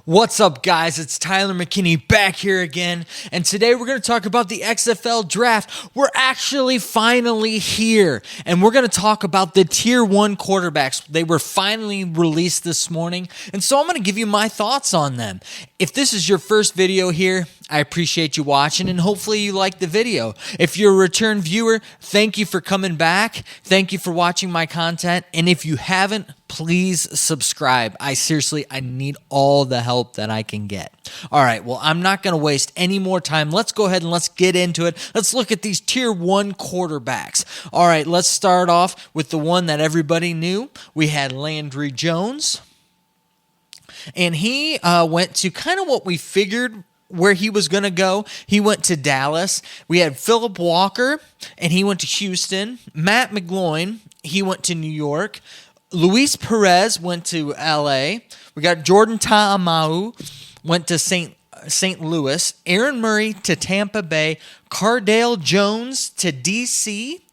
What's up, guys? It's Tyler McKinney back here again, and today we're going to talk about the XFL draft. We're actually finally here, and we're going to talk about the Tier 1 quarterbacks. They were finally released this morning, and so I'm going to give you my thoughts on them. If this is your first video here, I appreciate you watching, and hopefully you like the video. If you're a return viewer, thank you for coming back. Thank you for watching my content, and if you haven't, please subscribe. I need all the help that I can get. All right, well, I'm not going to waste any more time. Let's go ahead and let's get into it. Let's look at these Tier 1 quarterbacks. All right, let's start off with the one that everybody knew. We had Landry Jones, and he went to kind of what we figured where he was going to go. He went to Dallas. We had Phillip Walker, and he went to Houston. Matt McGloin, he went to New York. Luis Perez went to L.A. We got Jordan Ta'amau, went to St. Louis. Aaron Murray to Tampa Bay. Cardale Jones to D.C.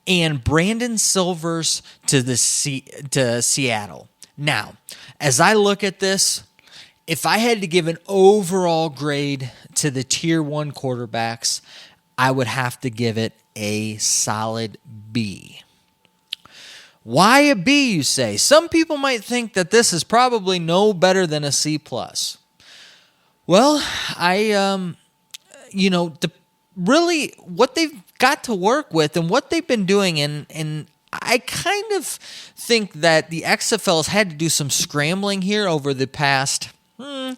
And Brandon Silvers to Seattle. Now, as I look at this, if I had to give an overall grade to the Tier 1 quarterbacks, I would have to give it a solid B. Why a B, you say? Some people might think that this is probably no better than a C+. Well, really what they've got to work with and what they've been doing, and I kind of think that the XFL's had to do some scrambling here over the past, a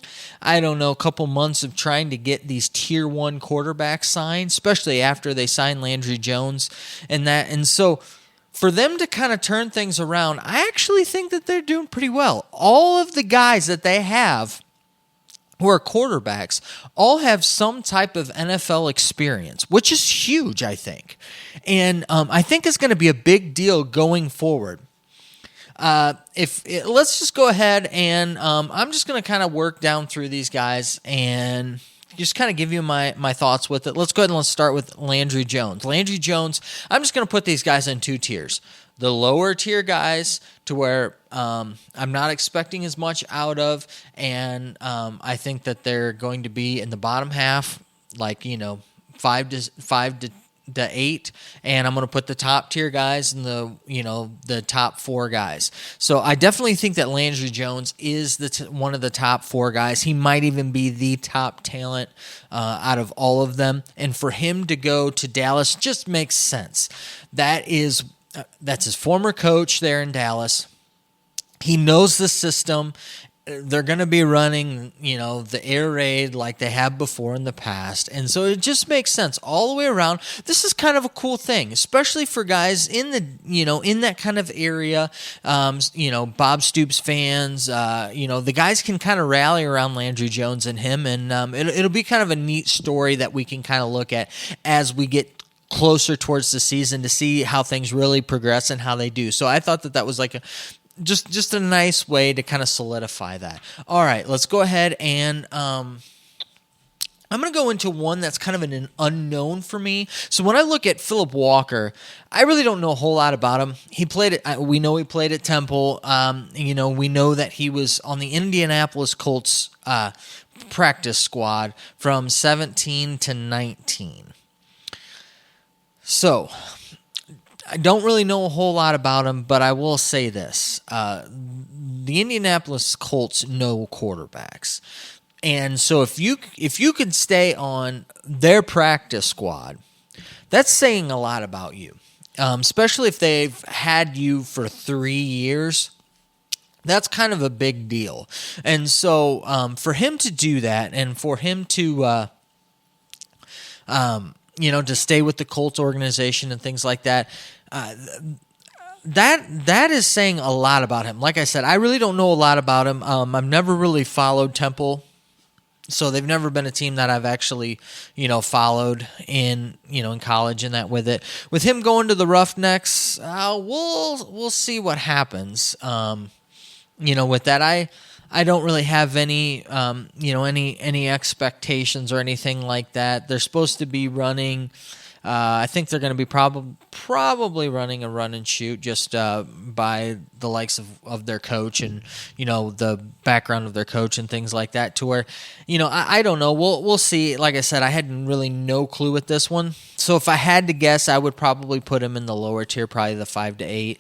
couple months of trying to get these Tier 1 quarterbacks signed, especially after they signed Landry Jones and that. And so for them to kind of turn things around, I actually think that they're doing pretty well. All of the guys that they have who are quarterbacks all have some type of NFL experience, which is huge, I think. And I think it's going to be a big deal going forward. Let's just go ahead and I'm just going to kind of work down through these guys and just kind of give you my thoughts with it. Let's go ahead and let's start with Landry Jones. Landry Jones, I'm just going to put these guys in two tiers. The lower tier guys to where I'm not expecting as much out of, and I think that they're going to be in the bottom half, like 5 to 8, and I'm going to put the top tier guys in the top 4 guys. So I definitely think that Landry Jones is one of the top 4 guys. He might even be the top talent out of all of them. And for him to go to Dallas just makes sense. That's his former coach there in Dallas. He knows the system. They're going to be running, the air raid like they have before in the past. And so it just makes sense all the way around. This is kind of a cool thing, especially for guys in that kind of area. Bob Stoops fans, the guys can kind of rally around Landry Jones and him. And it'll be kind of a neat story that we can kind of look at as we get closer towards the season to see how things really progress and how they do. So I thought that was like just a nice way to kind of solidify that. All right, let's go ahead and I'm going to go into one that's kind of an unknown for me. So when I look at Phillip Walker, I really don't know a whole lot about him. We know he played at Temple. We know that he was on the Indianapolis Colts practice squad from 17 to 19. So I don't really know a whole lot about him, but I will say this. The Indianapolis Colts know quarterbacks. And so if you could stay on their practice squad, that's saying a lot about you, especially if they've had you for 3 years. That's kind of a big deal. And so for him to do that and for him to to stay with the Colts organization and things like that, that is saying a lot about him. Like I said, I really don't know a lot about him. I've never really followed Temple, so they've never been a team that I've actually, followed in college and that with it. With him going to the Roughnecks, we'll see what happens. With that, I don't really have any any expectations or anything like that. They're supposed to be running I think they're going to be probably running a run and shoot just by the likes of their coach and, the background of their coach and things like that, to where, I don't know. We'll see. Like I said, I had really no clue with this one. So if I had to guess, I would probably put him in the lower tier, probably the 5 to 8,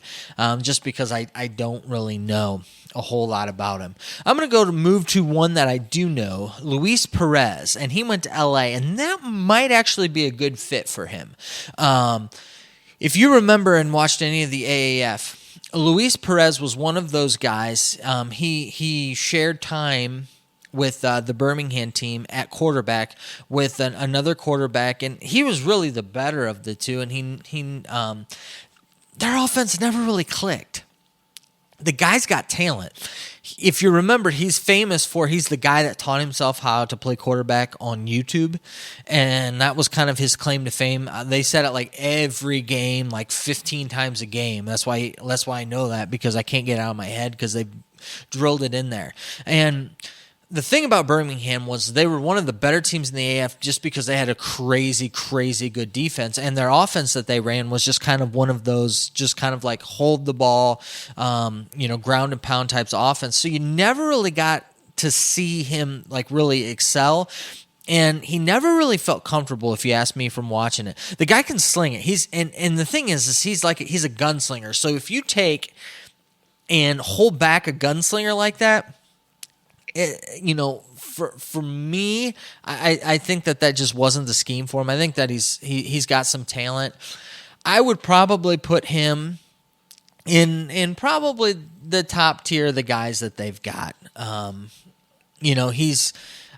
just because I don't really know a whole lot about him. I'm going to move to one that I do know, Luis Perez, and he went to LA, and that might actually be a good fit for him. If you remember and watched any of the AAF, Luis Perez was one of those guys. He shared time with the Birmingham team at quarterback with another quarterback, and he was really the better of the two, and their offense never really clicked. The guy's got talent. If you remember, he's famous for he's the guy that taught himself how to play quarterback on YouTube, and that was kind of his claim to fame. They said it like every game, like 15 times a game. That's why I know that, because I can't get it out of my head because they drilled it in there. And the thing about Birmingham was they were one of the better teams in the AF just because they had a crazy, crazy good defense. And their offense that they ran was just kind of one of those, just kind of like hold the ball, ground and pound types of offense. So you never really got to see him like really excel. And he never really felt comfortable, if you ask me, from watching it. The guy can sling it. And the thing is he's a gunslinger. So if you take and hold back a gunslinger like that, for me, I think that just wasn't the scheme for him. I think that he's got some talent. I would probably put him in probably the top tier of the guys that they've got.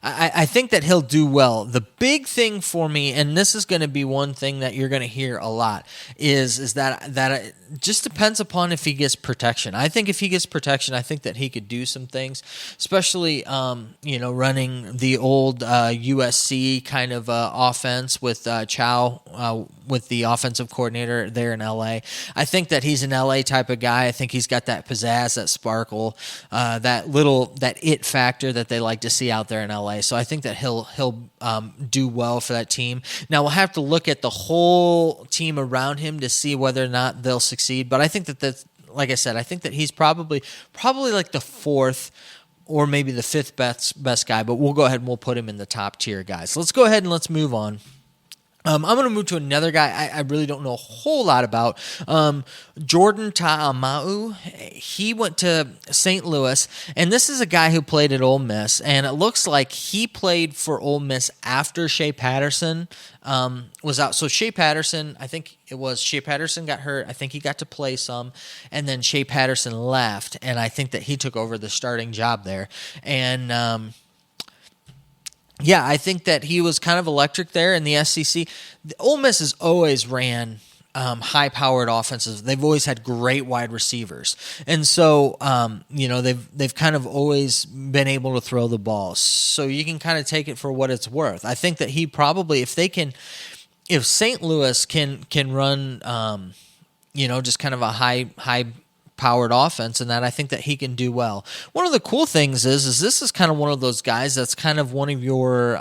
I think that he'll do well. The big thing for me, and this is going to be one thing that you're going to hear a lot, is that it just depends upon if he gets protection. I think if he gets protection, I think that he could do some things, especially running the old USC kind of offense with Chow, with the offensive coordinator there in LA. I think that he's an LA type of guy. I think he's got that pizzazz, that sparkle, that it factor that they like to see out there in LA. So I think that he'll do well for that team. Now we'll have to look at the whole team around him to see whether or not they'll succeed. But I think that's, like I said, I think that he's probably like the fourth or maybe the fifth best guy. But we'll go ahead and we'll put him in the top tier guys. So let's go ahead and let's move on. I'm going to move to another guy I really don't know a whole lot about. Jordan Ta'amau. He went to St. Louis, and this is a guy who played at Ole Miss, and it looks like he played for Ole Miss after Shea Patterson was out. So Shea Patterson, I think it was Shea Patterson got hurt. I think he got to play some, and then Shea Patterson left, and I think that he took over the starting job there. And I think that he was kind of electric there in the SEC. The Ole Miss has always ran high-powered offenses. They've always had great wide receivers, and so they've kind of always been able to throw the ball. So you can kind of take it for what it's worth. I think that he probably, if St. Louis can run, just kind of a high-powered offense, and that I think that he can do well. One of the cool things is this is kind of one of those guys that's kind of one of your,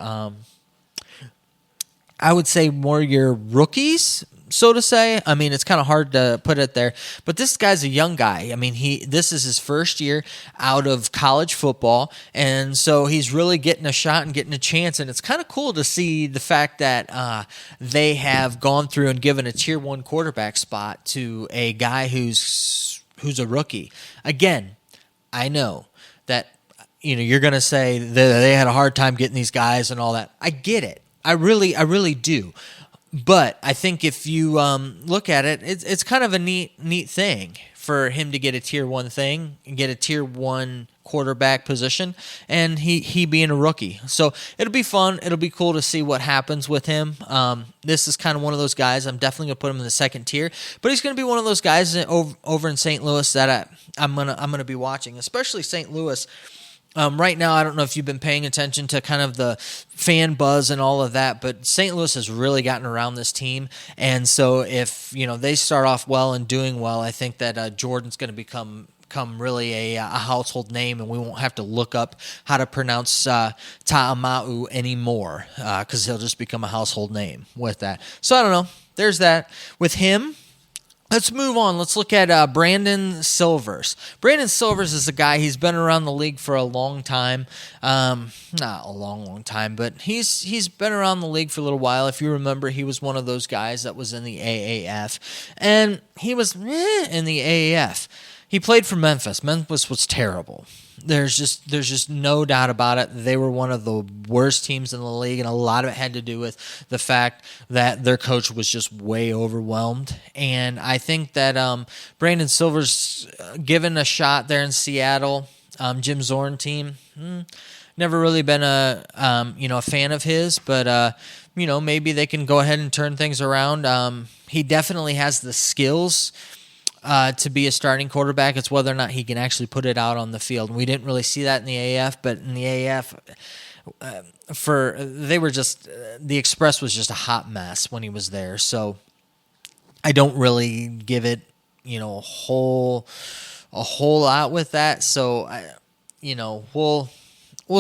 I would say more your rookies, so to say. I mean, it's kind of hard to put it there, but this guy's a young guy. I mean, this is his first year out of college football, and so he's really getting a shot and getting a chance, and it's kind of cool to see the fact that they have gone through and given a Tier 1 quarterback spot to a guy who's a rookie. Again, I know that you're going to say that they had a hard time getting these guys and all that. I get it. I really do. But I think if you look at it, it's kind of a neat thing for him to get a Tier 1 thing and get a Tier 1 quarterback position, and he being a rookie. So it'll be fun. It'll be cool to see what happens with him. This is kind of one of those guys. I'm definitely going to put him in the second tier, but he's going to be one of those guys over in St. Louis that I'm gonna be watching, especially St. Louis. Right now, I don't know if you've been paying attention to kind of the fan buzz and all of that, but St. Louis has really gotten around this team. And so if, they start off well and doing well, I think that Jordan's going to become really a household name, and we won't have to look up how to pronounce Ta'amau anymore because he'll just become a household name with that. So I don't know. there's that with him. Let's move on. Let's look at Brandon Silvers. Brandon Silvers is a guy, he's been around the league for a long time. Not a long time, but he's been around the league for a little while. If you remember, he was one of those guys that was in the AAF. And he was in the AAF. He played for Memphis. Memphis was terrible. There's just no doubt about it. They were one of the worst teams in the league, and a lot of it had to do with the fact that their coach was just way overwhelmed. And I think that Brandon Silver's given a shot there in Seattle. Jim Zorn team, never really been a fan of his, but maybe they can go ahead and turn things around. He definitely has the skills to be a starting quarterback. It's whether or not he can actually put it out on the field. We didn't really see that in the AAF, but in the AAF, the Express was just a hot mess when he was there. So I don't really give it, a whole lot with that. So we'll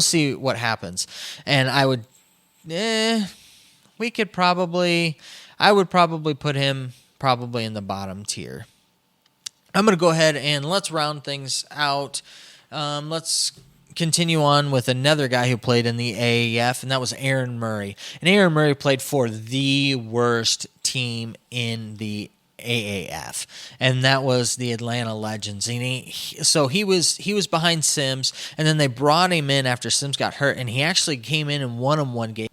see what happens. And I would probably put him probably in the bottom tier. I'm going to go ahead and let's round things out. Let's continue on with another guy who played in the AAF, and that was Aaron Murray. And Aaron Murray played for the worst team in the AAF, and that was the Atlanta Legends. And he was behind Sims, and then they brought him in after Sims got hurt, and he actually came in and won him one game.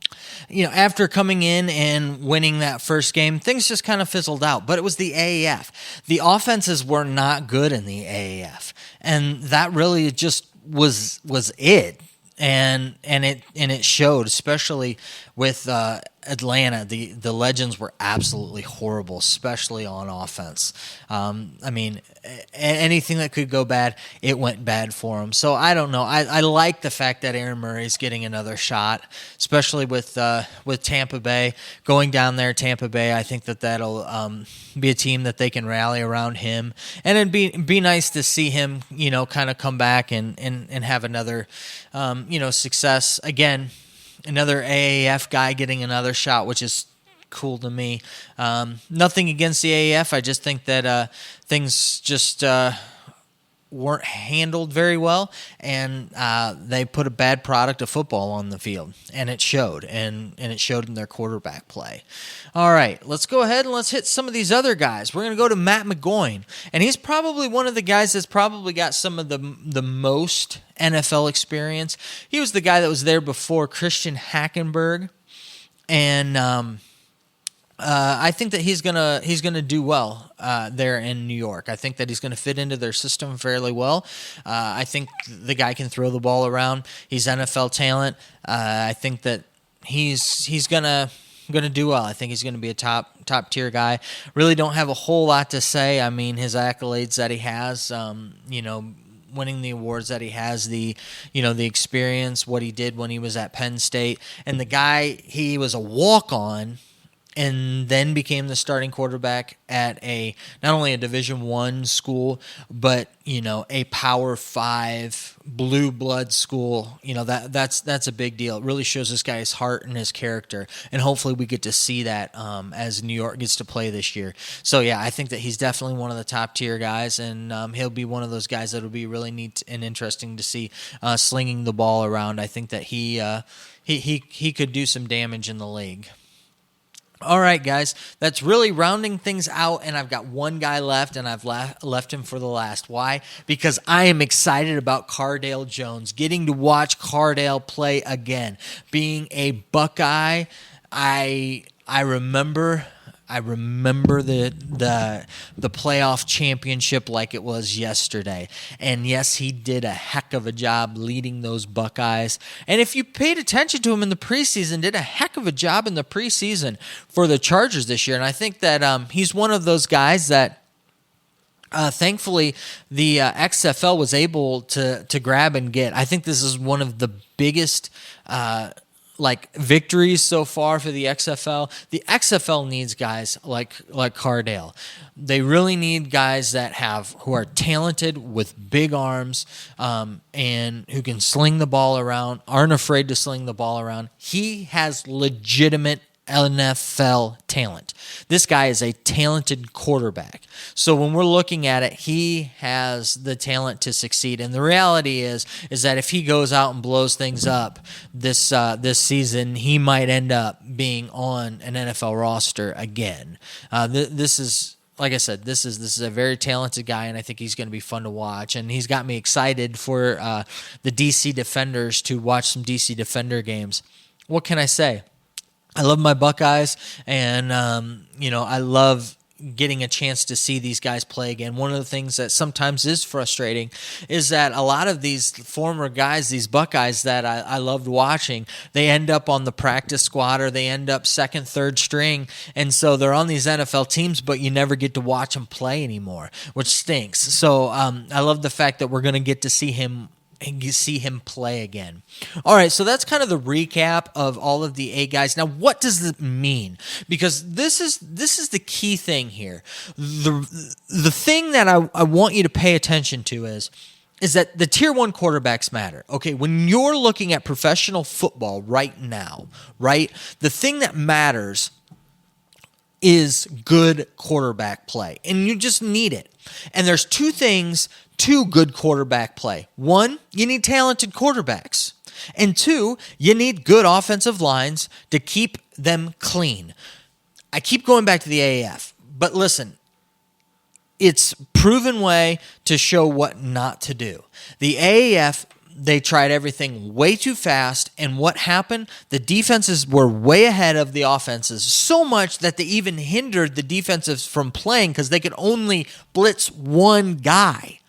After coming in and winning that first game, things just kind of fizzled out. But it was the AAF. The offenses were not good in the AAF, and that really just was it. And it showed, especially with Atlanta. The Legends were absolutely horrible, especially on offense. Anything that could go bad, it went bad for them. So I don't know. I like the fact that Aaron Murray's getting another shot, especially with Tampa Bay going down there. Tampa Bay, I think that'll be a team that they can rally around him, and it'd be nice to see him, kind of come back and have another, success again. Another AAF guy getting another shot, which is cool to me. Nothing against the AAF. I just think that things just weren't handled very well, and they put a bad product of football on the field, and it showed, and it showed in their quarterback play. All right, let's go ahead and let's hit some of these other guys. We're going to go to Matt McGloin, and he's probably one of the guys that's probably got some of the most NFL experience. He was the guy that was there before Christian Hackenberg, and I think that he's gonna do well there in New York. I think that he's gonna fit into their system fairly well. I think the guy can throw the ball around. He's NFL talent. I think that he's gonna do well. I think he's gonna be a top tier guy. Really don't have a whole lot to say. I mean, his accolades that he has, winning the awards that he has, the experience, what he did when he was at Penn State, and the guy, he was a walk-on and then became the starting quarterback at not only a Division I school, but a Power 5 blue blood school. That's a big deal. It really shows this guy's heart and his character, and hopefully we get to see that as New York gets to play this year. So yeah, I think that he's definitely one of the top tier guys, and he'll be one of those guys that'll be really neat and interesting to see slinging the ball around. I think that he could do some damage in the league. All right, guys, that's really rounding things out, and I've got one guy left, and I've left him for the last. Why? Because I am excited about Cardale Jones, getting to watch Cardale play again. Being a Buckeye, I remember the playoff championship like it was yesterday. And yes, he did a heck of a job leading those Buckeyes. And if you paid attention to him in the preseason, did a heck of a job in the preseason for the Chargers this year. And I think that he's one of those guys that thankfully the XFL was able to grab and get. I think this is one of the biggest victories so far for the XFL. The XFL needs guys like Cardale. They really need guys who are talented with big arms, and who can sling the ball around, aren't afraid to sling the ball around. He has legitimate NFL talent. This guy is a talented quarterback. So when we're looking at it, he has the talent to succeed. And the reality is that if he goes out and blows things up this season, he might end up being on an NFL roster again. This is, like I said, this is a very talented guy, and I think he's going to be fun to watch. And he's got me excited for the DC Defenders to watch some DC Defender games. What can I say? I love my Buckeyes, and I love getting a chance to see these guys play again. One of the things that sometimes is frustrating is that a lot of these former guys, these Buckeyes that I loved watching, they end up on the practice squad or they end up second, third string, and so they're on these NFL teams, but you never get to watch them play anymore, which stinks. So I love the fact that we're going to get to see him play again. All right, so that's kind of the recap of all of the 8 guys. Now, what does it mean? Because this is the key thing here. The thing that I want you to pay attention to is that the Tier 1 quarterbacks matter. Okay, when you're looking at professional football right now, right, the thing that matters is good quarterback play, and you just need it. And there's 2 things to good quarterback play. 1, you need talented quarterbacks. And 2, you need good offensive lines to keep them clean. I keep going back to the AAF, but listen, it's proven way to show what not to do. The AAF, they tried everything way too fast, and what happened? The defenses were way ahead of the offenses, so much that they even hindered the defenses from playing because they could only blitz one guy.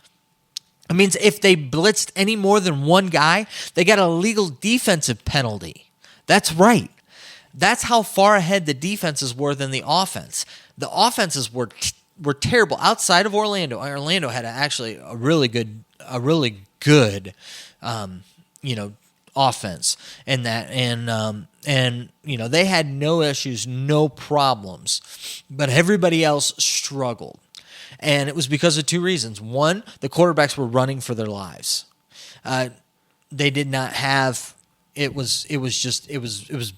It means if they blitzed any more than one guy, they got a legal defensive penalty. That's right. That's how far ahead the defenses were than the offense. The offenses were terrible outside of Orlando. Orlando had actually a really good offense in that, and they had no issues, no problems, but everybody else struggled. And it was because of 2 reasons. 1, the quarterbacks were running for their lives. They did not have. It was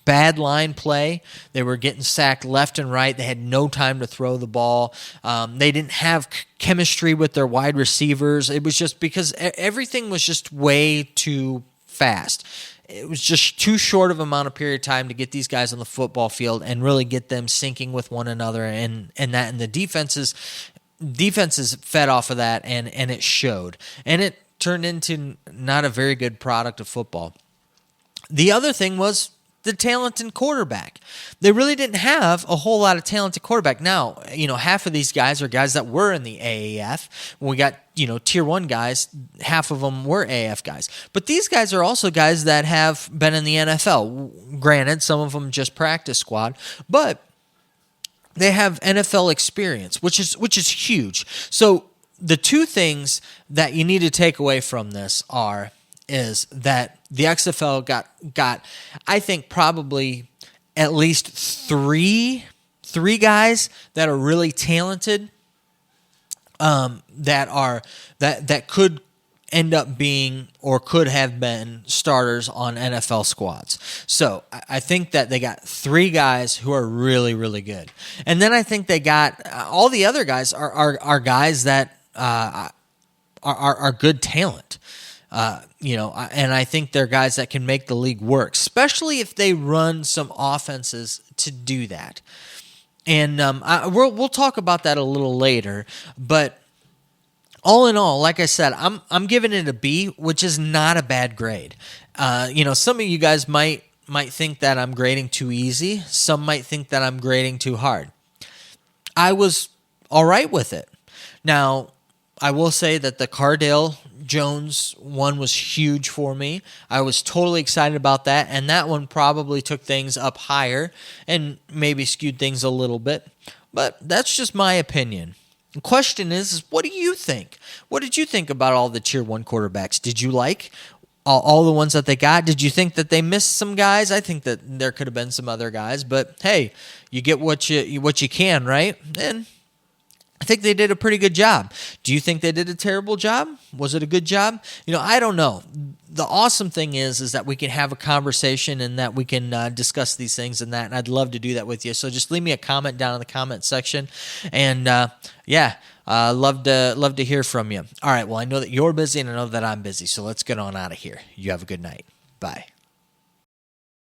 bad line play. They were getting sacked left and right. They had no time to throw the ball. They didn't have chemistry with their wide receivers. It was just because everything was just way too fast. It was just too short of amount of period of time to get these guys on the football field and really get them syncing with one another, and the defenses fed off of that, and it showed. And it turned into not a very good product of football. The other thing was the talented quarterback. They really didn't have a whole lot of talented quarterback. Now, half of these guys are guys that were in the AAF. When we got, Tier 1 guys, half of them were AAF guys. But these guys are also guys that have been in the NFL. Granted, some of them just practice squad, but they have NFL experience, which is huge. So the 2 things that you need to take away from this is that the XFL got I think probably at least three guys that are really talented, that could end up being or could have been starters on NFL squads. So I think that they got 3 guys who are really, really good. And then I think they got all the other guys are guys that are good talent. And I think they're guys that can make the league work, especially if they run some offenses to do that. And we'll talk about that a little later, but all in all, like I said, I'm giving it a B, which is not a bad grade. Some of you guys might think that I'm grading too easy. Some might think that I'm grading too hard. I was all right with it. Now, I will say that the Cardale Jones one was huge for me. I was totally excited about that, and that one probably took things up higher and maybe skewed things a little bit. But that's just my opinion. The question is what do you think? What did you think about all the Tier 1 quarterbacks? Did you like all the ones that they got? Did you think that they missed some guys? I think that there could have been some other guys, but hey, you get what you can, right? And I think they did a pretty good job. Do you think they did a terrible job? Was it a good job? I don't know. The awesome thing is that we can have a conversation and that we can discuss these things and that, and I'd love to do that with you. So just leave me a comment down in the comment section, and love to hear from you. All right, well, I know that you're busy and I know that I'm busy, so let's get on out of here. You have a good night. Bye.